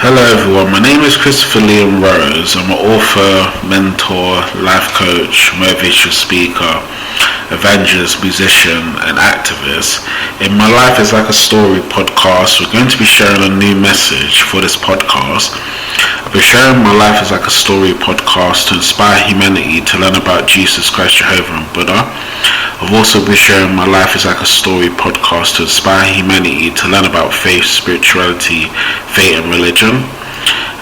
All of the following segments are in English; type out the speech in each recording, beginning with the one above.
Hello everyone, my name is Christopher Liam Rose. I'm an author, mentor, life coach, motivational speaker, evangelist, musician and activist. In My Life is Like a Story podcast, we're going to be sharing a new message for this podcast. I've been sharing My Life is Like a Story podcast to inspire humanity to learn about Jesus Christ, Jehovah and Buddha. I've also been sharing My Life is Like a Story podcast to inspire humanity to learn about faith, spirituality, faith and religion.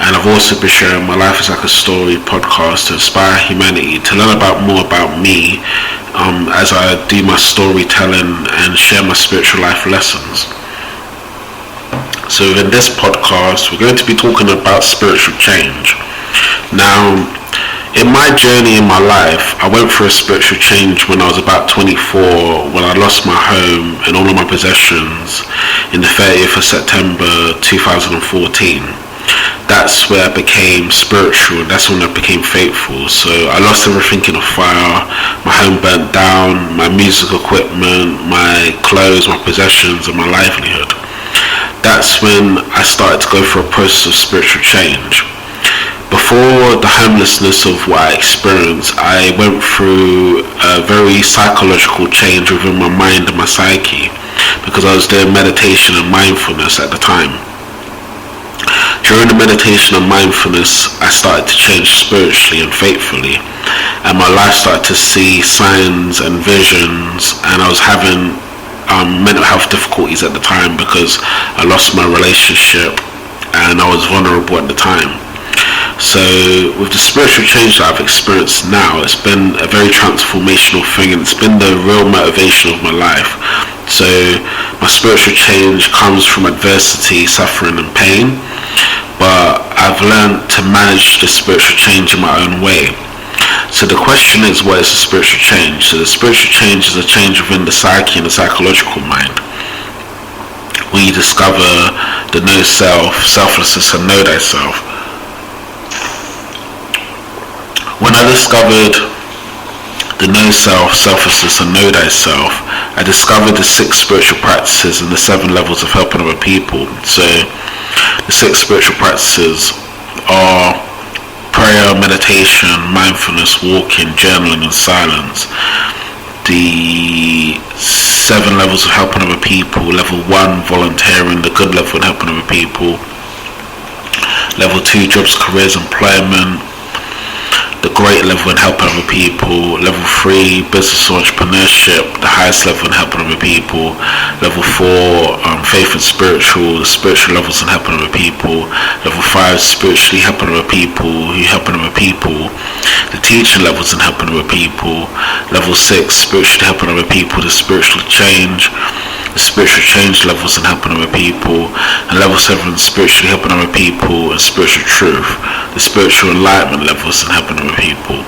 And I've also been sharing My Life is Like a Story podcast to inspire humanity to learn more about me as I do my storytelling and share my spiritual life lessons. So in this podcast, we're going to be talking about spiritual change. Now, in my journey in my life, I went through a spiritual change when I was about 24, when I lost my home and all of my possessions in the 30th of September 2014. That's where I became spiritual, that's when I became faithful. So I lost everything in a fire, my home burnt down, my music equipment, my clothes, my possessions and my livelihood. That's when I started to go through a process of spiritual change. Before the homelessness of what I experienced, I went through a very psychological change within my mind and my psyche because I was doing meditation and mindfulness at the time. During the meditation and mindfulness, I started to change spiritually and faithfully, and my life started to see signs and visions, and I was having mental health difficulties at the time because I lost my relationship and I was vulnerable at the time. So with the spiritual change that I've experienced now, it's been a very transformational thing and it's been the real motivation of my life. So my spiritual change comes from adversity, suffering and pain, but I've learned to manage the spiritual change in my own way. So the question is, what is a spiritual change? So the spiritual change is a change within the psyche and the psychological mind. When you discover the no self, selflessness and know thyself. When I discovered the no self, selflessness and know thyself, I discovered the 6 spiritual practices and the 7 levels of helping other people. So the 6 spiritual practices are prayer, meditation, mindfulness, walking, journaling and silence. The 7 levels of helping other people. Level 1, volunteering, the good level in helping other people. Level 2, jobs, careers, employment. The great level in helping other people. Level 3, business or entrepreneurship, the highest level in helping other people. Level 4, faith and spiritual, the spiritual levels in helping other people. Level 5, spiritually helping other people, who helping other people. The teaching levels in helping other people. Level 6, spiritually helping other people, the spiritual change. The spiritual change levels in helping other people. And level 7, spiritually helping other people and spiritual truth, the spiritual enlightenment levels in helping other people.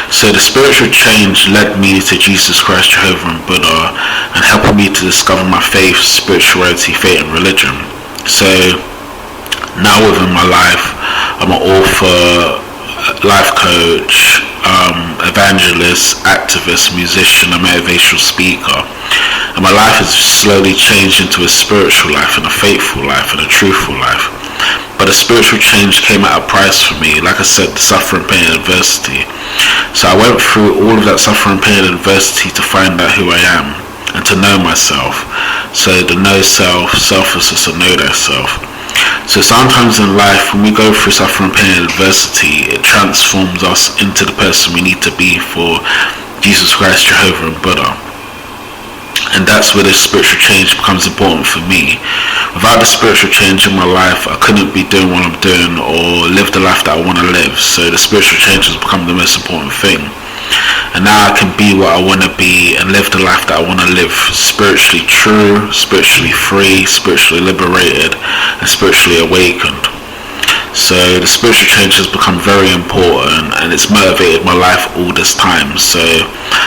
So the spiritual change led me to Jesus Christ, Jehovah and Buddha, and helping me to discover my faith, spirituality, faith and religion. So now within my life, I'm an author, life coach, evangelist, activist, musician and motivational speaker. And my life has slowly changed into a spiritual life and a faithful life and a truthful life. But the spiritual change came at a price for me. Like I said, the suffering, pain and adversity. So I went through all of that suffering, pain and adversity to find out who I am and to know myself. So the know self, selflessness and know thyself. So sometimes in life, when we go through suffering, pain and adversity, it transforms us into the person we need to be for Jesus Christ, Jehovah and Buddha. And that's where the spiritual change becomes important for me. Without the spiritual change in my life, I couldn't be doing what I'm doing or live the life that I want to live. So the spiritual change has become the most important thing. And now I can be what I want to be and live the life that I want to live, spiritually true, spiritually free, spiritually liberated, and spiritually awakened. So the spiritual change has become very important and it's motivated my life all this time. So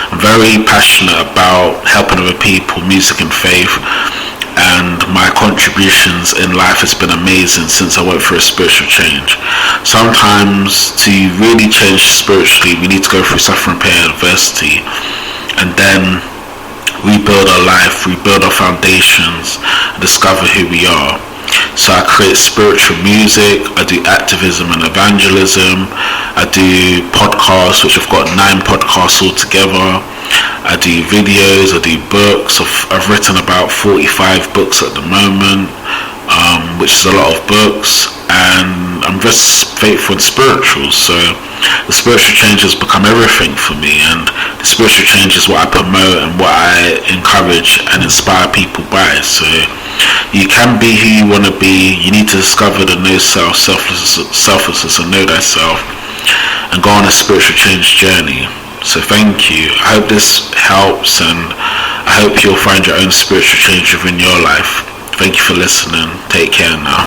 I'm very passionate about helping other people, music and faith, and my contributions in life has been amazing since I went through a spiritual change. Sometimes to really change spiritually, we need to go through suffering, pain and adversity, and then rebuild our life, rebuild our foundations, and discover who we are. So I create spiritual music, I do activism and evangelism, I do podcasts, which I've got 9 podcasts altogether. I do videos, I do books. I've written about 45 books at the moment, which is a lot of books, and I'm just faithful and spiritual. So the spiritual change has become everything for me, and the spiritual change is what I promote and what I encourage and inspire people by. So you can be who you want to be. You need to discover the no self, selflessness, and know thyself, and go on a spiritual change journey. So thank you. I hope this helps, and I hope you'll find your own spiritual change within your life. Thank you for listening. Take care now.